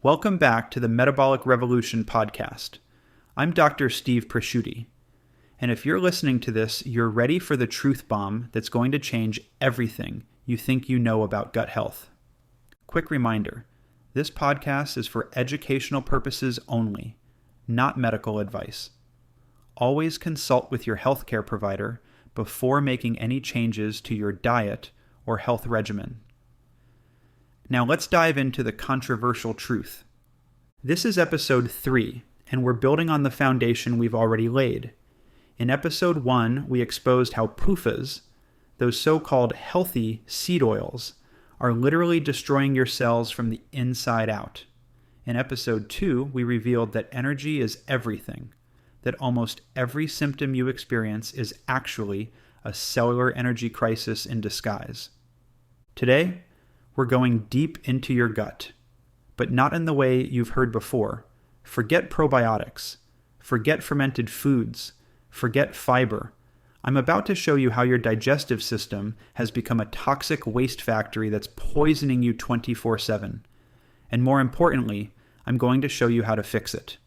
Welcome back to the Metabolic Revolution podcast. I'm Dr. Steve Presciutti, and if you're listening to this, you're ready for the truth bomb that's going to change everything you think you know about gut health. Quick reminder, this podcast is for educational purposes only, not medical advice. Always consult with your healthcare provider before making any changes to your diet or health regimen. Now let's dive into the controversial truth. This is episode 3, and we're building on the foundation we've already laid. In episode 1, we exposed how PUFAs, those so-called healthy seed oils, are literally destroying your cells from the inside out. In episode 2, we revealed that energy is everything, that almost every symptom you experience is actually a cellular energy crisis in disguise. Today, we're going deep into your gut, but not in the way you've heard before. Forget probiotics. Forget fermented foods. Forget fiber. I'm about to show you how your digestive system has become a toxic waste factory that's poisoning you 24/7. And more importantly, I'm going to show you how to fix it.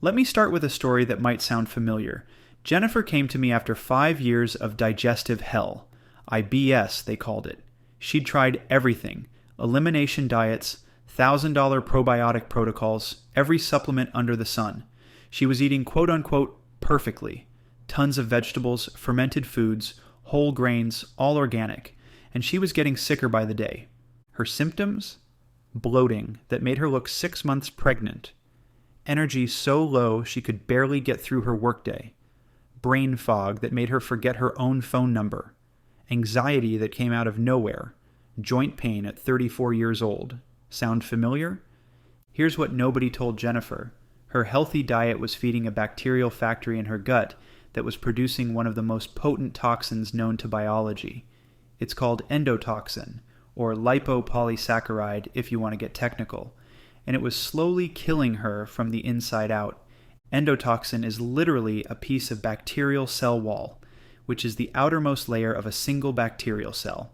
Let me start with a story that might sound familiar. Jennifer came to me after 5 years of digestive hell. IBS, they called it. She'd tried everything, elimination diets, $1,000 probiotic protocols, every supplement under the sun. She was eating quote-unquote perfectly. Tons of vegetables, fermented foods, whole grains, all organic. And she was getting sicker by the day. Her symptoms? Bloating that made her look 6 months pregnant. Energy so low she could barely get through her workday. Brain fog that made her forget her own phone number. Anxiety that came out of nowhere. Joint pain at 34 years old. Sound familiar? Here's what nobody told Jennifer. Her healthy diet was feeding a bacterial factory in her gut that was producing one of the most potent toxins known to biology. It's called endotoxin, or lipopolysaccharide if you want to get technical, and it was slowly killing her from the inside out. Endotoxin is literally a piece of bacterial cell wall, which is the outermost layer of a single bacterial cell.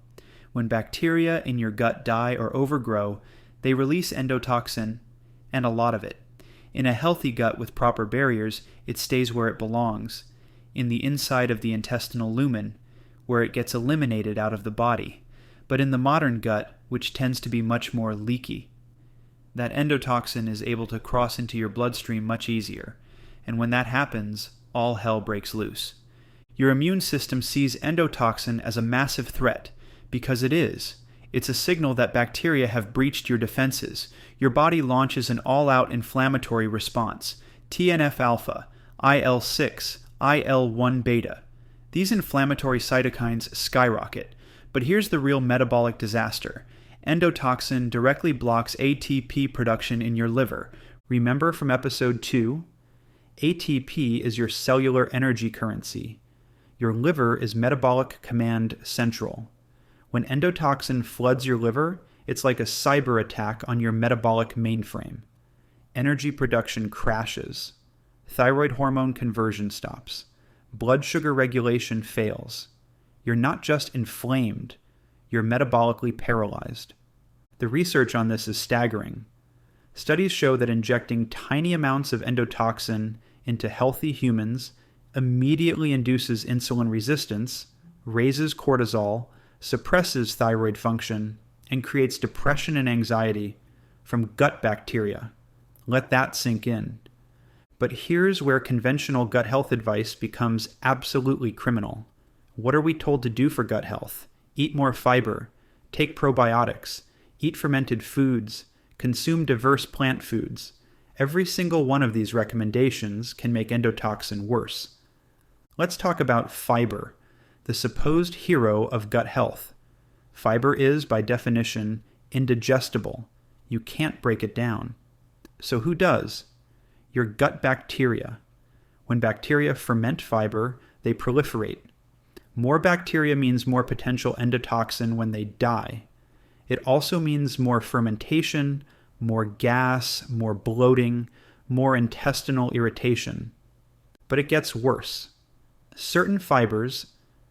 When bacteria in your gut die or overgrow, they release endotoxin, and a lot of it. In a healthy gut with proper barriers, it stays where it belongs, in the inside of the intestinal lumen, where it gets eliminated out of the body. But in the modern gut, which tends to be much more leaky, that endotoxin is able to cross into your bloodstream much easier, and when that happens, all hell breaks loose. Your immune system sees endotoxin as a massive threat, because it is. It's a signal that bacteria have breached your defenses. Your body launches an all-out inflammatory response. TNF-alpha, IL-6, IL-1 beta. These inflammatory cytokines skyrocket. But here's the real metabolic disaster. Endotoxin directly blocks ATP production in your liver. Remember from episode 2? ATP is your cellular energy currency. Your liver is metabolic command central. When endotoxin floods your liver, it's like a cyber attack on your metabolic mainframe. Energy production crashes. Thyroid hormone conversion stops. Blood sugar regulation fails. You're not just inflamed, you're metabolically paralyzed. The research on this is staggering. Studies show that injecting tiny amounts of endotoxin into healthy humans immediately induces insulin resistance, raises cortisol, suppresses thyroid function, and creates depression and anxiety from gut bacteria. Let that sink in. But here's where conventional gut health advice becomes absolutely criminal. What are we told to do for gut health? Eat more fiber, take probiotics, eat fermented foods, consume diverse plant foods. Every single one of these recommendations can make endotoxin worse. Let's talk about fiber, the supposed hero of gut health. Fiber is, by definition, indigestible. You can't break it down. So who does? Your gut bacteria. When bacteria ferment fiber, they proliferate. More bacteria means more potential endotoxin when they die. It also means more fermentation, more gas, more bloating, more intestinal irritation. But it gets worse. Certain fibers,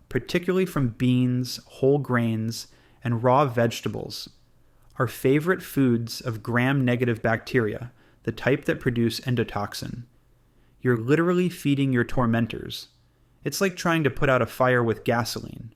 particularly from beans, whole grains, and raw vegetables, are favorite foods of gram-negative bacteria, the type that produce endotoxin. You're literally feeding your tormentors. It's like trying to put out a fire with gasoline.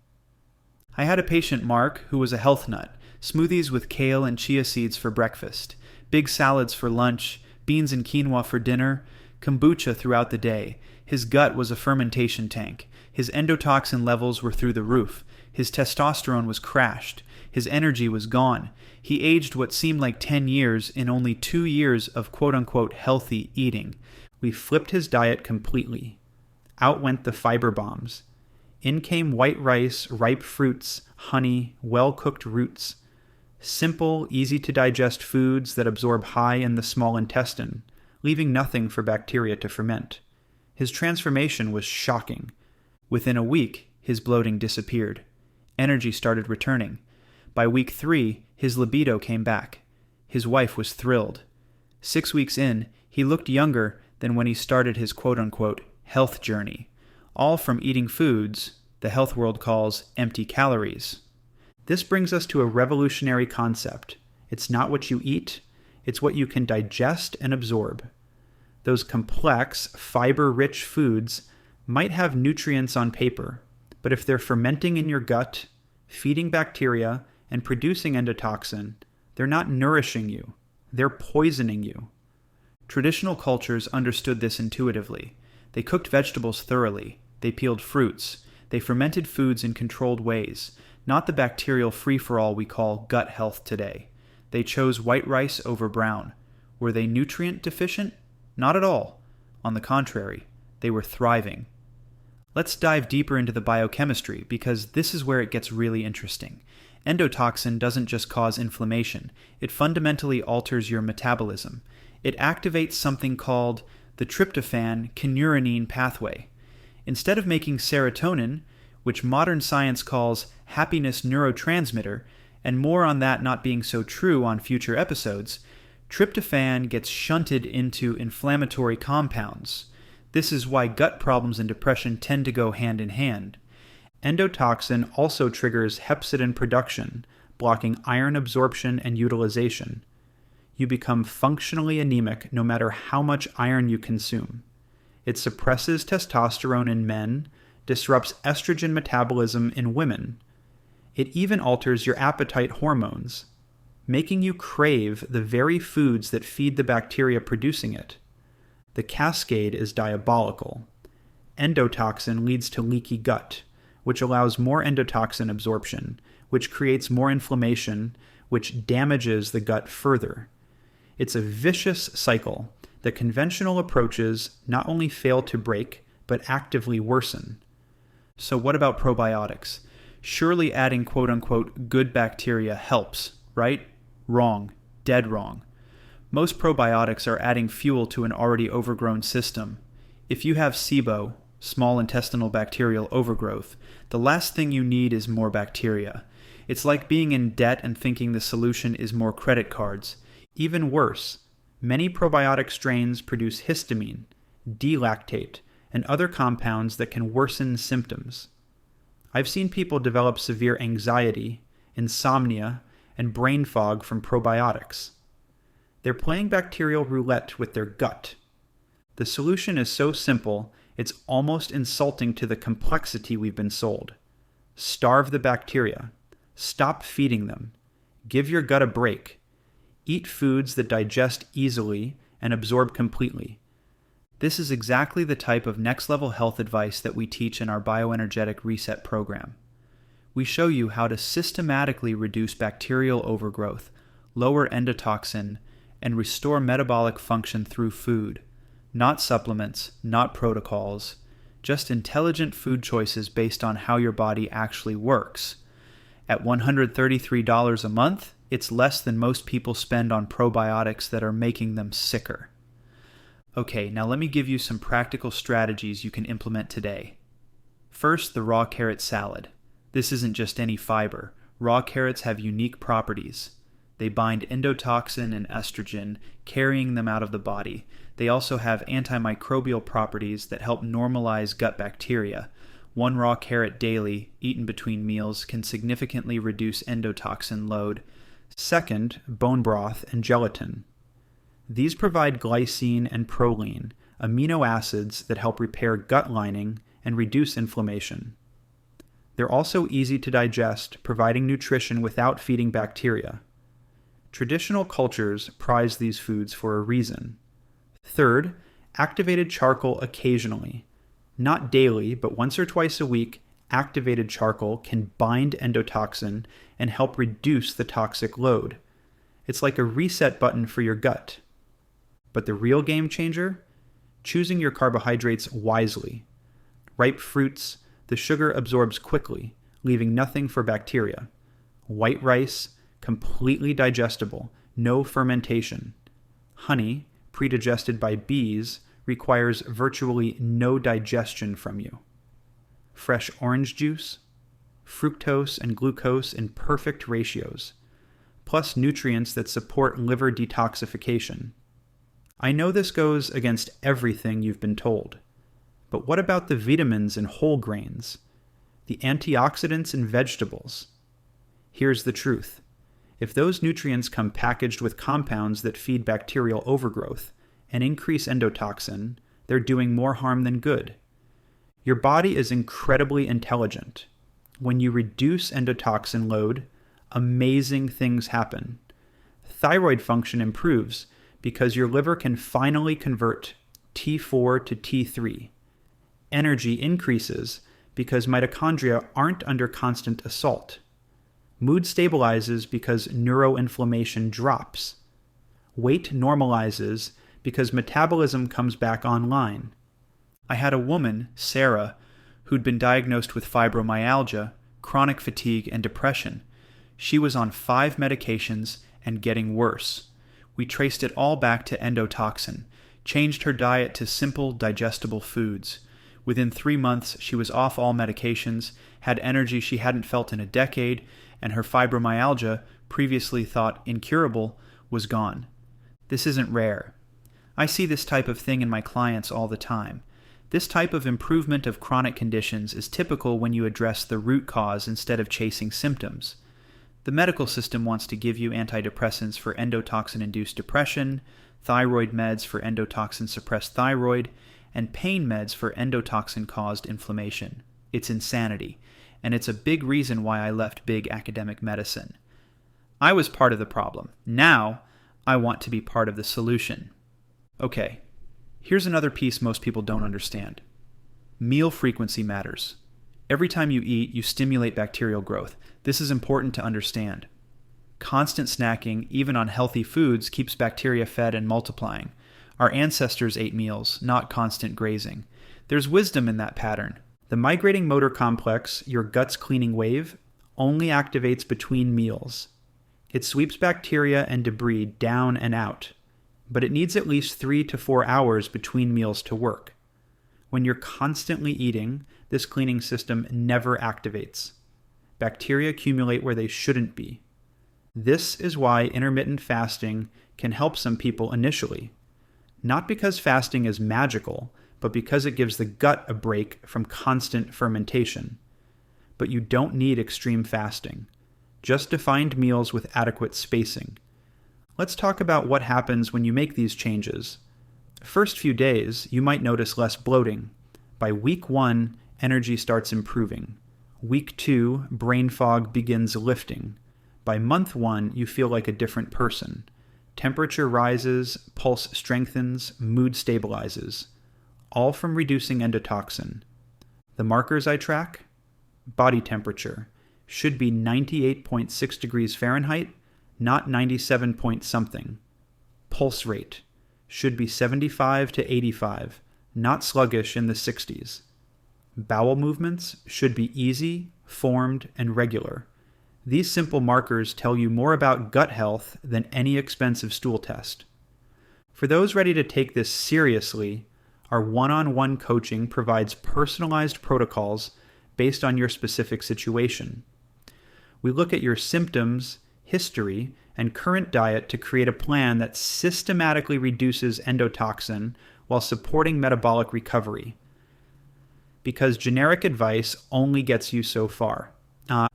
I had a patient, Mark, who was a health nut. Smoothies with kale and chia seeds for breakfast, big salads for lunch, beans and quinoa for dinner, kombucha throughout the day. His gut was a fermentation tank. His endotoxin levels were through the roof. His testosterone was crashed. His energy was gone. He aged what seemed like 10 years in only 2 years of quote-unquote healthy eating. We flipped his diet completely. Out went the fiber bombs. In came white rice, ripe fruits, honey, well-cooked roots. Simple, easy-to-digest foods that absorb high in the small intestine, leaving nothing for bacteria to ferment. His transformation was shocking. Within a week, his bloating disappeared. Energy started returning. By week 3, his libido came back. His wife was thrilled. 6 weeks in, he looked younger than when he started his quote-unquote health journey, all from eating foods the health world calls empty calories. This brings us to a revolutionary concept. It's not what you eat, it's what you can digest and absorb. Those complex, fiber-rich foods might have nutrients on paper, but if they're fermenting in your gut, feeding bacteria, and producing endotoxin, they're not nourishing you, they're poisoning you. Traditional cultures understood this intuitively. They cooked vegetables thoroughly, they peeled fruits, they fermented foods in controlled ways, not the bacterial free-for-all we call gut health today. They chose white rice over brown. Were they nutrient deficient? Not at all. On the contrary, they were thriving. Let's dive deeper into the biochemistry, because this is where it gets really interesting. Endotoxin doesn't just cause inflammation, it fundamentally alters your metabolism. It activates something called the tryptophan-kynurenine pathway. Instead of making serotonin, which modern science calls happiness neurotransmitter, and more on that not being so true on future episodes, tryptophan gets shunted into inflammatory compounds. This is why gut problems and depression tend to go hand in hand. Endotoxin also triggers hepcidin production, blocking iron absorption and utilization. You become functionally anemic no matter how much iron you consume. It suppresses testosterone in men, disrupts estrogen metabolism in women. It even alters your appetite hormones, making you crave the very foods that feed the bacteria producing it. The cascade is diabolical. Endotoxin leads to leaky gut, which allows more endotoxin absorption, which creates more inflammation, which damages the gut further. It's a vicious cycle that conventional approaches not only fail to break, but actively worsen. So what about probiotics? Surely adding quote-unquote good bacteria helps, right? Wrong. Dead wrong. Most probiotics are adding fuel to an already overgrown system. If you have SIBO, small intestinal bacterial overgrowth, the last thing you need is more bacteria. It's like being in debt and thinking the solution is more credit cards. Even worse, many probiotic strains produce histamine, D-lactate, and other compounds that can worsen symptoms. I've seen people develop severe anxiety, insomnia, and brain fog from probiotics. They're playing bacterial roulette with their gut. The solution is so simple, it's almost insulting to the complexity we've been sold. Starve the bacteria. Stop feeding them. Give your gut a break. Eat foods that digest easily and absorb completely. This is exactly the type of next-level health advice that we teach in our Bioenergetic Reset program. We show you how to systematically reduce bacterial overgrowth, lower endotoxin, and restore metabolic function through food. Not supplements, not protocols, just intelligent food choices based on how your body actually works. At $133 a month, it's less than most people spend on probiotics that are making them sicker. Okay, now let me give you some practical strategies you can implement today. First, the raw carrot salad. This isn't just any fiber. Raw carrots have unique properties. They bind endotoxin and estrogen, carrying them out of the body. They also have antimicrobial properties that help normalize gut bacteria. One raw carrot daily, eaten between meals, can significantly reduce endotoxin load. Second, bone broth and gelatin. These provide glycine and proline, amino acids that help repair gut lining and reduce inflammation. They're also easy to digest, providing nutrition without feeding bacteria. Traditional cultures prize these foods for a reason. Third, activated charcoal occasionally. Not daily, but once or twice a week, activated charcoal can bind endotoxin and help reduce the toxic load. It's like a reset button for your gut. But the real game changer? Choosing your carbohydrates wisely. Ripe fruits, the sugar absorbs quickly, leaving nothing for bacteria. White rice, completely digestible, no fermentation. Honey, predigested by bees, requires virtually no digestion from you. Fresh orange juice, fructose and glucose in perfect ratios, plus nutrients that support liver detoxification. I know this goes against everything you've been told, but what about the vitamins in whole grains? The antioxidants in vegetables? Here's the truth. If those nutrients come packaged with compounds that feed bacterial overgrowth and increase endotoxin, they're doing more harm than good. Your body is incredibly intelligent. When you reduce endotoxin load, amazing things happen. Thyroid function improves because your liver can finally convert T4 to T3. Energy increases because mitochondria aren't under constant assault. Mood stabilizes because neuroinflammation drops. Weight normalizes because metabolism comes back online. I had a woman, Sarah, who'd been diagnosed with fibromyalgia, chronic fatigue, and depression. She was on 5 medications and getting worse. We traced it all back to endotoxin, changed her diet to simple, digestible foods. Within 3 months, she was off all medications, had energy she hadn't felt in a decade, and her fibromyalgia, previously thought incurable, was gone. This isn't rare. I see this type of thing in my clients all the time. This type of improvement of chronic conditions is typical when you address the root cause instead of chasing symptoms. The medical system wants to give you antidepressants for endotoxin-induced depression, thyroid meds for endotoxin-suppressed thyroid, and pain meds for endotoxin-caused inflammation. It's insanity, and it's a big reason why I left big academic medicine. I was part of the problem. Now, I want to be part of the solution. Okay, here's another piece most people don't understand. Meal frequency matters. Every time you eat, you stimulate bacterial growth. This is important to understand. Constant snacking, even on healthy foods, keeps bacteria fed and multiplying. Our ancestors ate meals, not constant grazing. There's wisdom in that pattern. The migrating motor complex, your gut's cleaning wave, only activates between meals. It sweeps bacteria and debris down and out, but it needs at least 3 to 4 hours between meals to work. When you're constantly eating, this cleaning system never activates. Bacteria accumulate where they shouldn't be. This is why intermittent fasting can help some people initially. Not because fasting is magical, but because it gives the gut a break from constant fermentation. But you don't need extreme fasting. Just defined meals with adequate spacing. Let's talk about what happens when you make these changes. First few days, you might notice less bloating. By week 1, energy starts improving. Week 2, brain fog begins lifting. By month 1, you feel like a different person. Temperature rises, pulse strengthens, mood stabilizes. All from reducing endotoxin. The markers I track? Body temperature. Should be 98.6 degrees Fahrenheit, not 97 point something. Pulse rate. Should be 75 to 85, not sluggish in the 60s. Bowel movements should be easy, formed, and regular. These simple markers tell you more about gut health than any expensive stool test. For those ready to take this seriously, our one-on-one coaching provides personalized protocols based on your specific situation. We look at your symptoms, history, and current diet to create a plan that systematically reduces endotoxin while supporting metabolic recovery. Because generic advice only gets you so far.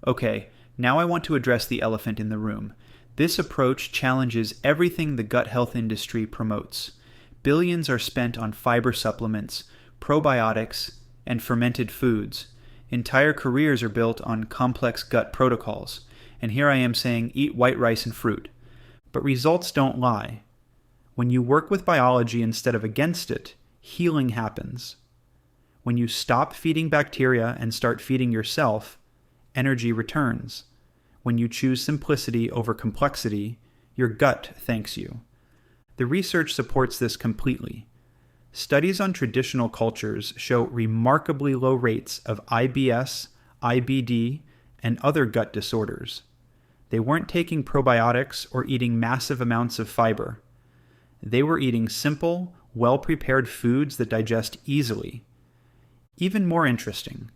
Okay, now I want to address the elephant in the room. This approach challenges everything the gut health industry promotes. Billions are spent on fiber supplements, probiotics, and fermented foods. Entire careers are built on complex gut protocols. And here I am saying, eat white rice and fruit. But results don't lie. When you work with biology instead of against it, healing happens. When you stop feeding bacteria and start feeding yourself, energy returns. When you choose simplicity over complexity, your gut thanks you. The research supports this completely. Studies on traditional cultures show remarkably low rates of IBS, IBD, and other gut disorders. They weren't taking probiotics or eating massive amounts of fiber. They were eating simple, well-prepared foods that digest easily. Even more interesting,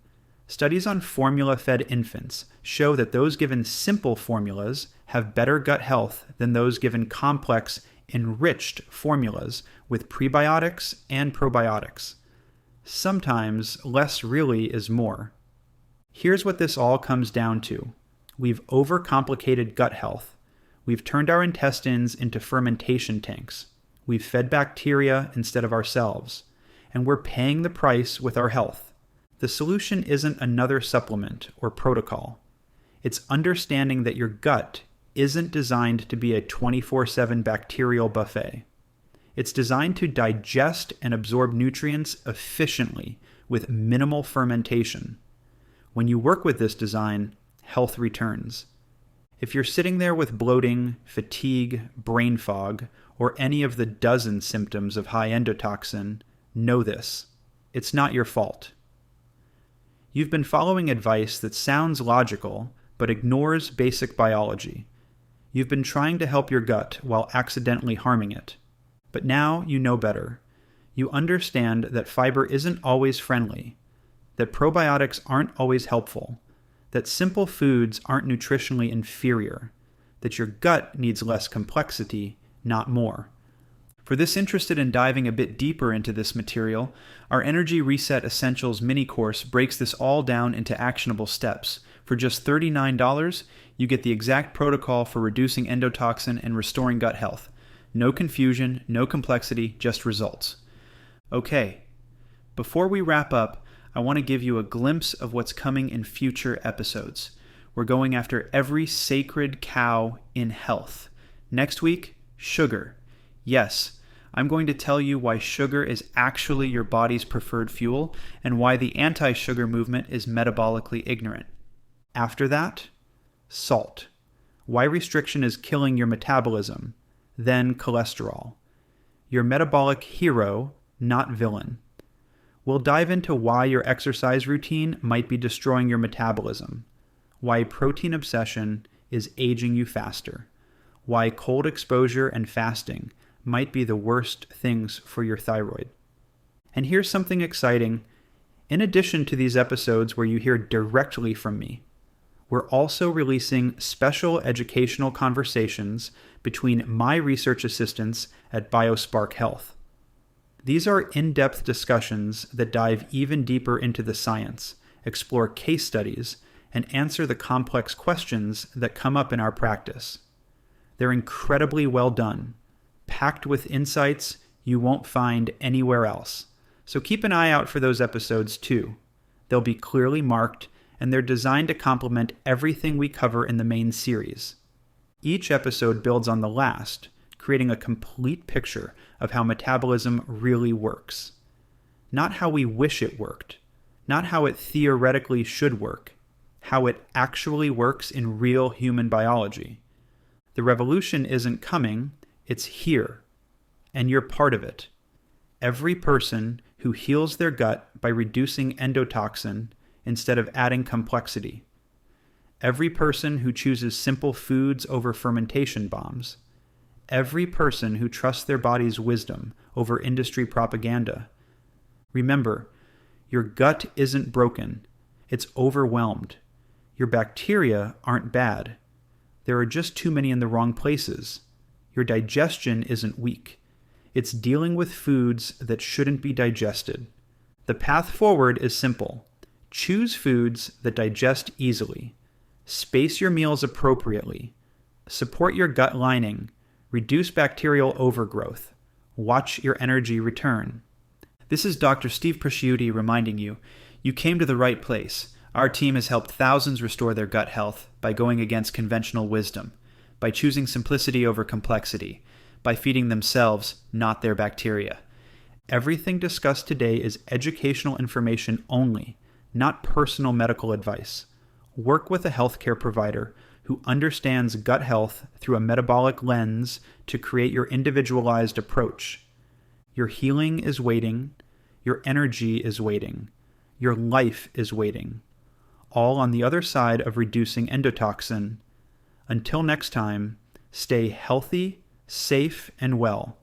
studies on formula-fed infants show that those given simple formulas have better gut health than those given complex, enriched formulas with prebiotics and probiotics. Sometimes less really is more. Here's what this all comes down to. We've overcomplicated gut health. We've turned our intestines into fermentation tanks. We've fed bacteria instead of ourselves. And we're paying the price with our health. The solution isn't another supplement or protocol. It's understanding that your gut isn't designed to be a 24/7 bacterial buffet. It's designed to digest and absorb nutrients efficiently with minimal fermentation. When you work with this design, health returns. If you're sitting there with bloating, fatigue, brain fog, or any of the dozen symptoms of high endotoxin, know this. It's not your fault. You've been following advice that sounds logical, but ignores basic biology. You've been trying to help your gut while accidentally harming it. But now you know better. You understand that fiber isn't always friendly, that probiotics aren't always helpful, that simple foods aren't nutritionally inferior, that your gut needs less complexity, not more. For this interested in diving a bit deeper into this material, our Energy Reset Essentials mini course breaks this all down into actionable steps. For just $39, you get the exact protocol for reducing endotoxin and restoring gut health. No confusion, no complexity, just results. Okay, before we wrap up, I want to give you a glimpse of what's coming in future episodes. We're going after every sacred cow in health. Next week, sugar. Yes, I'm going to tell you why sugar is actually your body's preferred fuel and why the anti-sugar movement is metabolically ignorant. After that, salt. Why restriction is killing your metabolism. Then cholesterol. Your metabolic hero, not villain. We'll dive into why your exercise routine might be destroying your metabolism. Why protein obsession is aging you faster. Why cold exposure and fasting might be the worst things for your thyroid. And here's something exciting. In addition to these episodes where you hear directly from me, we're also releasing special educational conversations between my research assistants at BioSpark Health. These are in-depth discussions that dive even deeper into the science, explore case studies, and answer the complex questions that come up in our practice. They're incredibly well done, packed with insights you won't find anywhere else. So keep an eye out for those episodes too. They'll be clearly marked, and they're designed to complement everything we cover in the main series. Each episode builds on the last, creating a complete picture of how metabolism really works. Not how we wish it worked, not how it theoretically should work, how it actually works in real human biology. The revolution isn't coming, it's here, and you're part of it. Every person who heals their gut by reducing endotoxin instead of adding complexity. Every person who chooses simple foods over fermentation bombs. Every person who trusts their body's wisdom over industry propaganda. Remember, your gut isn't broken, it's overwhelmed. Your bacteria aren't bad. There are just too many in the wrong places. Your digestion isn't weak. It's dealing with foods that shouldn't be digested. The path forward is simple. Choose foods that digest easily. Space your meals appropriately. support your gut lining, reduce bacterial overgrowth, watch your energy return. This is Dr. Steve Presciutti reminding you, you came to the right place. Our team has helped thousands restore their gut health by going against conventional wisdom, by choosing simplicity over complexity, by feeding themselves, not their bacteria. Everything discussed today is educational information only, not personal medical advice. Work with a healthcare provider who understands gut health through a metabolic lens to create your individualized approach. Your healing is waiting. Your energy is waiting. Your life is waiting. All on the other side of reducing endotoxin. Until next time, stay healthy, safe, and well.